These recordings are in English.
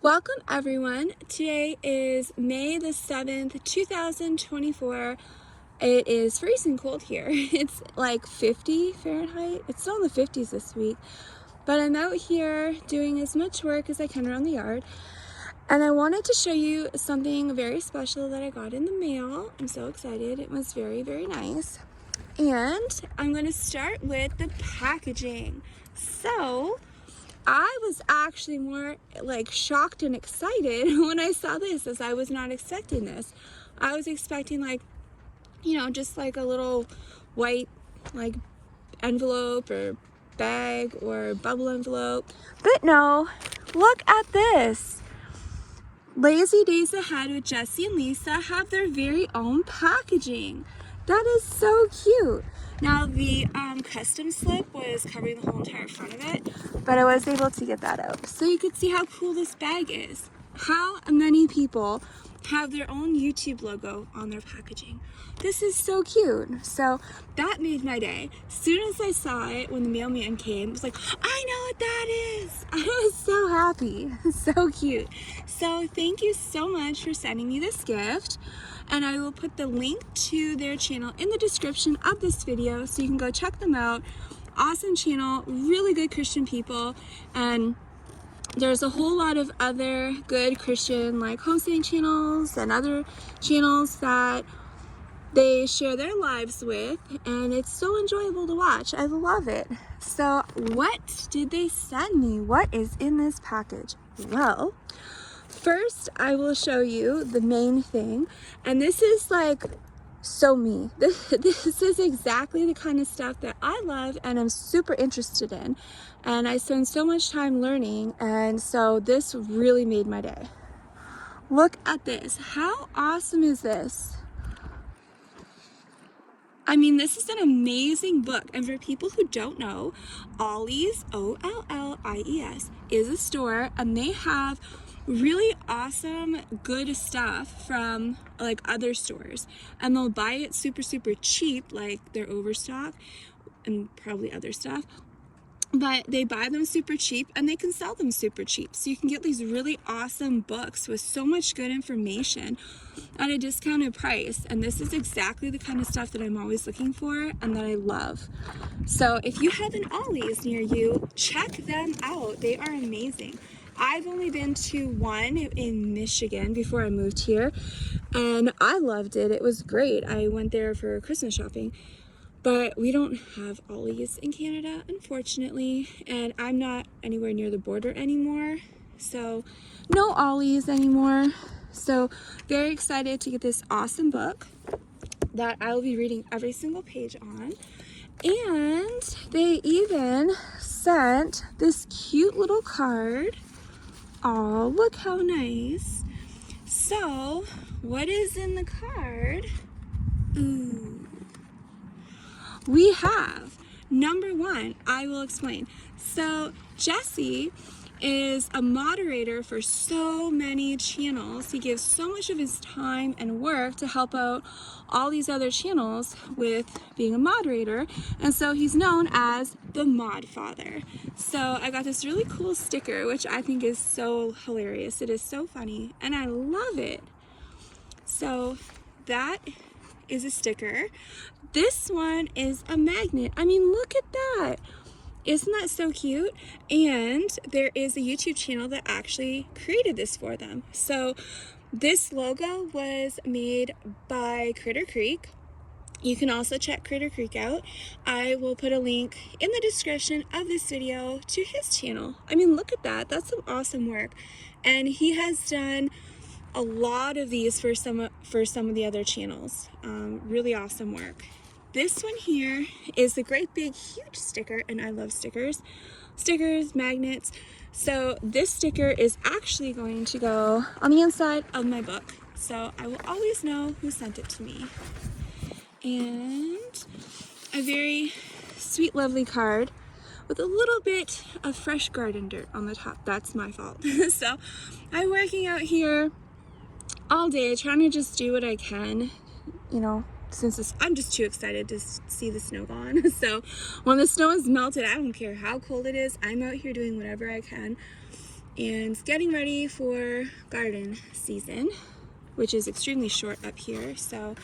Welcome everyone. Today is May the 7th, 2024. It is freezing cold here. It's like 50 Fahrenheit. It's still in the 50s this week. But I'm out here doing as much work as I can around the yard. And I wanted to show you something very special that I got in the mail. I'm so excited. It was very, very nice. And I'm going to start with the packaging. So I was actually more like shocked and excited when I saw this, as I was not expecting this. I was expecting just like a little white like envelope or bag or bubble envelope. But no, look at this. Lazy Days Ahead with Jesse and Lisa have their very own packaging. That is so cute. Now the custom slip was covering the whole entire front of it, but I was able to get that out. So you could see how cool this bag is. How many people have their own YouTube logo on their packaging? This is so cute. So that made my day. As soon as I saw it, when the mailman came, I was like, I know what that is. I was so happy. So cute. So thank you so much for sending me this gift. And I will put the link to their channel in the description of this video so you can go check them out. Awesome channel, really good Christian people, and there's a whole lot of other good Christian like homesteading channels and other channels that they share their lives with, and it's so enjoyable to watch. I love it. So what did they send me? What is in this package? Well, first, I will show you the main thing, and this is like so me. This is exactly the kind of stuff that I love and I'm super interested in, and I spend so much time learning, and so this really made my day. Look at this. How awesome is this? I mean, this is an amazing book, and for people who don't know, Ollie's, O-L-L-I-E-S, is a store, and they have really awesome, good stuff from like other stores, and they'll buy it super, super cheap, like they're overstock and probably other stuff. But they buy them super cheap and they can sell them super cheap. So you can get these really awesome books with so much good information at a discounted price. And this is exactly the kind of stuff that I'm always looking for and that I love. So if you have an Ollie's near you, check them out. They are amazing. I've only been to one in Michigan before I moved here, and I loved it. It was great. I went there for Christmas shopping. But we don't have Ollie's in Canada, unfortunately, and I'm not anywhere near the border anymore, so no Ollie's anymore. So very excited to get this awesome book that I will be reading every single page on. And they even sent this cute little card. Oh, look how nice. So what is in the card? Ooh. We have, number one, I will explain. So Jesse is a moderator for so many channels. He gives so much of his time and work to help out all these other channels with being a moderator. And so he's known as the Mod Father. So I got this really cool sticker, which I think is so hilarious. It is so funny and I love it. So that is a sticker. This one is a magnet. I mean, look at that. Isn't that so cute? And there is a YouTube channel that actually created this for them. So this logo was made by Critter Creek. You can also check Critter Creek out. I will put a link in the description of this video to his channel. I mean, look at that. That's some awesome work. And he has done a lot of these for some of the other channels. Really awesome work. This one here is a great big huge sticker, and I love stickers, magnets. So this sticker is actually going to go on the inside of my book, so I will always know who sent it to me. And a very sweet, lovely card with a little bit of fresh garden dirt on the top. That's my fault. So I'm working out here all day trying to just do what I can, you know, since I'm just too excited to see the snow gone. So when the snow is melted, I don't care how cold it is, I'm out here doing whatever I can. and getting ready for garden season, which is extremely short up here. So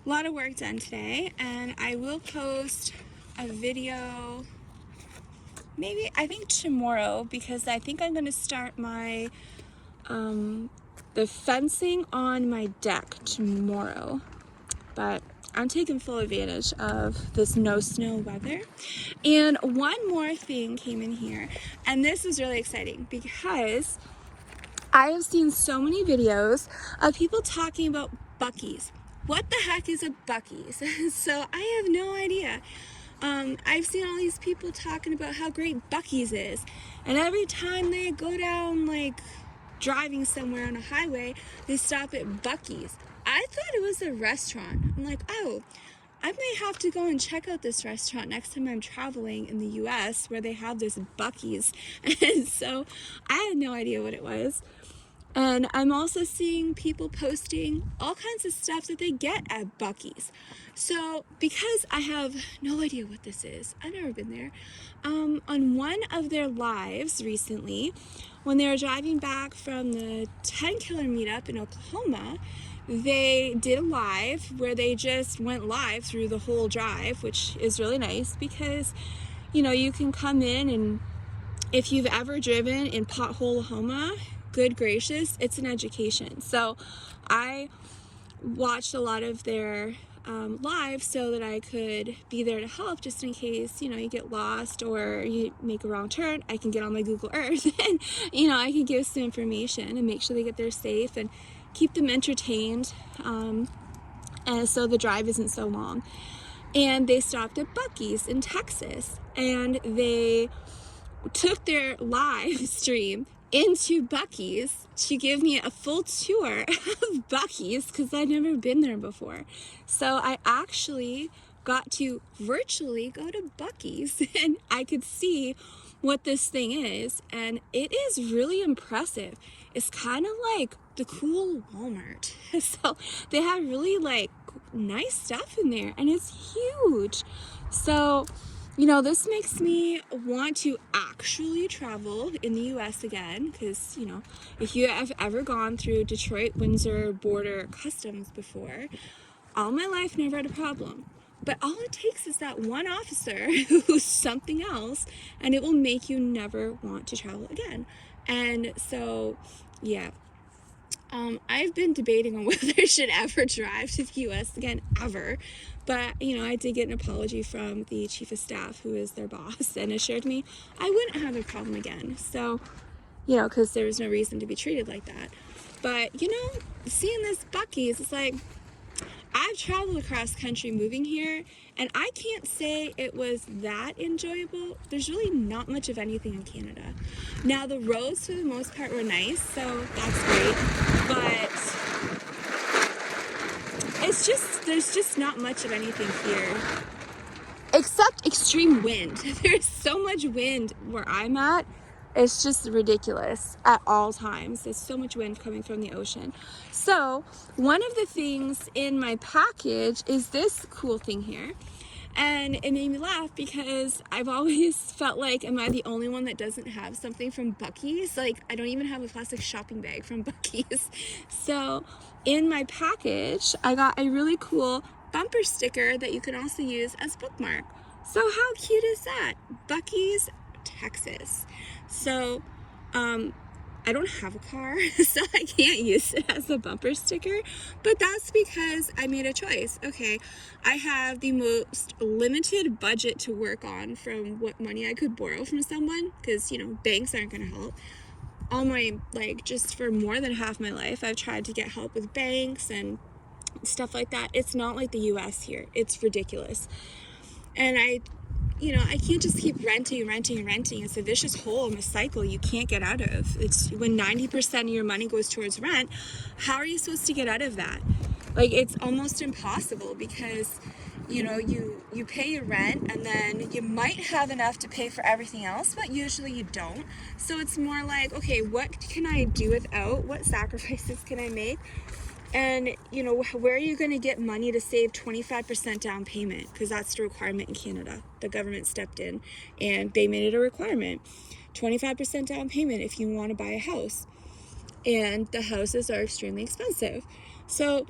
a lot of work done today, and I will post a video maybe, I think tomorrow, because I think I'm going to start my the fencing on my deck tomorrow. But I'm taking full advantage of this no snow weather. And one more thing came in here, and this is really exciting because I have seen so many videos of people talking about buckies. What the heck is a buckies? So I have no idea. I've seen all these people talking about how great Buc-ee's is, and every time they go down, like, driving somewhere on a highway, they stop at Buc-ee's. I thought it was a restaurant. I'm like, oh, I may have to go and check out this restaurant next time I'm traveling in the US where they have this Buc-ee's. And so I had no idea what it was. And I'm also seeing people posting all kinds of stuff that they get at Buc-ee's. So because I have no idea what this is, I've never been there, on one of their lives recently, when they were driving back from the 10 Killer meetup in Oklahoma, they did a live where they just went live through the whole drive, which is really nice because, you know, you can come in, and if you've ever driven in Pothole-Ohoma, good gracious, it's an education. So I watched a lot of their live so that I could be there to help, just in case, you know, you get lost or you make a wrong turn. I can get on my Google Earth and, you know, I can give some information and make sure they get there safe and keep them entertained, and so the drive isn't so long. And they stopped at Buc-ee's in Texas, and they took their live stream into Buc-ee's to give me a full tour of Buc-ee's because I'd never been there before. So I actually got to virtually go to Buc-ee's, and I could see what this thing is, and it is really impressive. It's kind of like the cool Walmart. So they have really like nice stuff in there, and it's huge. So, you know, this makes me want to actually travel in the US again, because, you know, if you have ever gone through Detroit-Windsor border customs before, all my life never had a problem. But all it takes is that one officer who's something else, and it will make you never want to travel again. And so, yeah. I've been debating on whether I should ever drive to the US again, ever. But, you know, I did get an apology from the chief of staff, who is their boss, and assured me I wouldn't have a problem again. So, you know, because there was no reason to be treated like that. But, you know, seeing this Buc-ee's, it's like, I've traveled across country moving here, and I can't say it was that enjoyable. There's really not much of anything in Canada. Now, the roads, for the most part, were nice, so that's great. But it's just, there's just not much of anything here. Except extreme wind. There's so much wind where I'm at. It's just ridiculous at all times. There's so much wind coming from the ocean. So one of the things in my package is this cool thing here. And it made me laugh because I've always felt like, am I the only one that doesn't have something from Buc-ee's? Like, I don't even have a plastic shopping bag from Buc-ee's. So in my package, I got a really cool bumper sticker that you can also use as bookmark. So how cute is that? Buc-ee's, Texas. So, I don't have a car, so I can't use it as a bumper sticker, but that's because I made a choice. Okay, I have the most limited budget to work on from what money I could borrow from someone, because, you know, banks aren't going to help. All my, like, just for more than half my life, I've tried to get help with banks and stuff like that. It's not like the US here. It's ridiculous. And I can't just keep renting. It's a vicious hole in a cycle you can't get out of. It's when 90% of your money goes towards rent, how are you supposed to get out of that? Like, it's almost impossible because, you know, you pay your rent and then you might have enough to pay for everything else, but usually you don't. So it's more like, okay, what can I do without? What sacrifices can I make? And, you know, where are you going to get money to save 25% down payment? Because that's the requirement in Canada. The government stepped in and they made it a requirement. 25% down payment if you want to buy a house. And the houses are extremely expensive. So,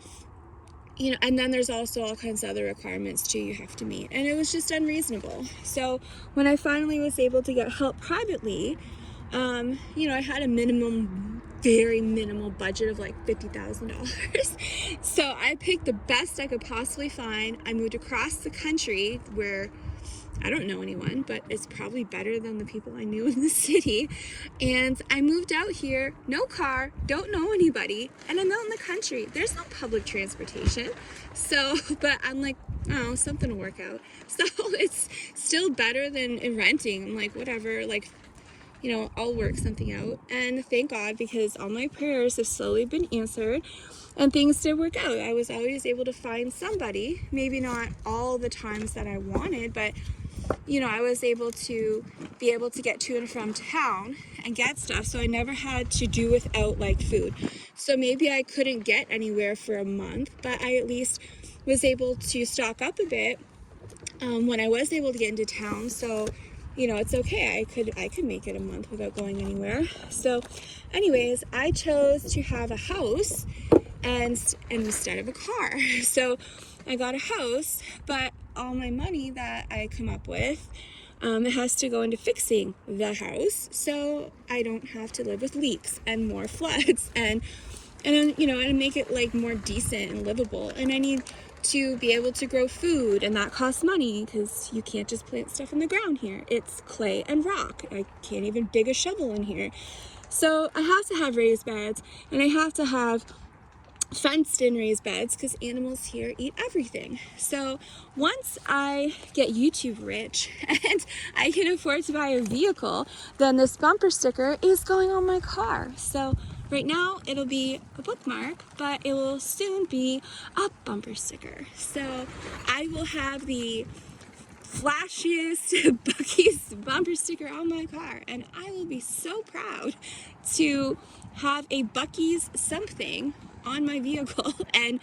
you know, and then there's also all kinds of other requirements too you have to meet. And it was just unreasonable. So when I finally was able to get help privately, you know, I had a very minimal budget of like $50,000. So I picked the best I could possibly find. I moved across the country where I don't know anyone, but it's probably better than the people I knew in the city. And I moved out here, no car, don't know anybody, and I'm out in the country. There's no public transportation. So, but I'm like, oh, something will work out. So it's still better than renting. I'm like, whatever, like, you know, I'll work something out. And thank God, because all my prayers have slowly been answered and things did work out. I was always able to find somebody, maybe not all the times that I wanted, but you know, I was able to get to and from town and get stuff, so I never had to do without like food. So maybe I couldn't get anywhere for a month, but I at least was able to stock up a bit when I was able to get into town. So, you know, it's okay. I could make it a month without going anywhere. So, anyways, I chose to have a house and instead of a car. So I got a house, but all my money that I come up with, it has to go into fixing the house, so I don't have to live with leaks and more floods, and then, you know, and make it like more decent and livable. And I need to be able to grow food, and that costs money because you can't just plant stuff in the ground here. It's clay and rock. I can't even dig a shovel in here. So I have to have raised beds, and I have to have fenced in raised beds because animals here eat everything. So once I get YouTube rich and I can afford to buy a vehicle, then this bumper sticker is going on my car. So right now it'll be a bookmark, but it will soon be a bumper sticker. So I will have the flashiest Bucky's bumper sticker on my car, and I will be so proud to have a Bucky's something on my vehicle and,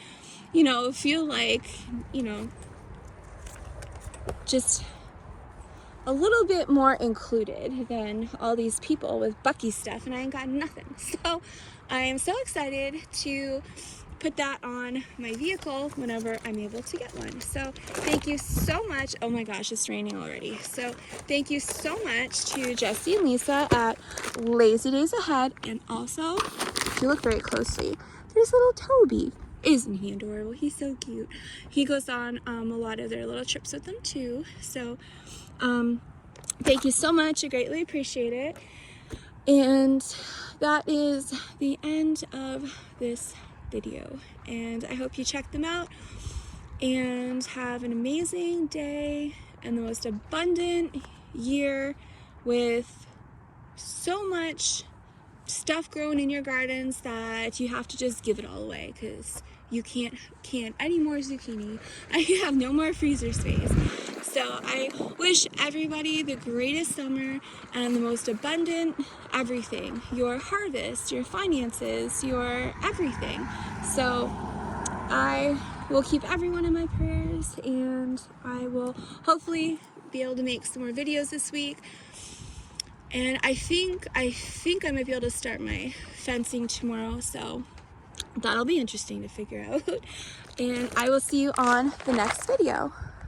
you know, feel like, you know, just a little bit more included than all these people with Bucky stuff, and I ain't got nothing. So I am so excited to put that on my vehicle whenever I'm able to get one. So thank you so much. Oh my gosh, it's raining already. So thank you so much to Jesse and Lisa at Lazy Days Ahead. And also, if you look very closely, there's little Toby. Isn't he adorable? He's so cute. He goes on a lot of their little trips with them too. So thank you so much. I greatly appreciate it. And that is the end of this video, and I hope you check them out and have an amazing day and the most abundant year with so much stuff growing in your gardens that you have to just give it all away because you can't any more zucchini. I have no more freezer space. So I wish everybody the greatest summer and the most abundant everything. Your harvest, your finances, your everything. So I will keep everyone in my prayers, and I will hopefully be able to make some more videos this week. And I think I might be able to start my fencing tomorrow, so that'll be interesting to figure out. And I will see you on the next video.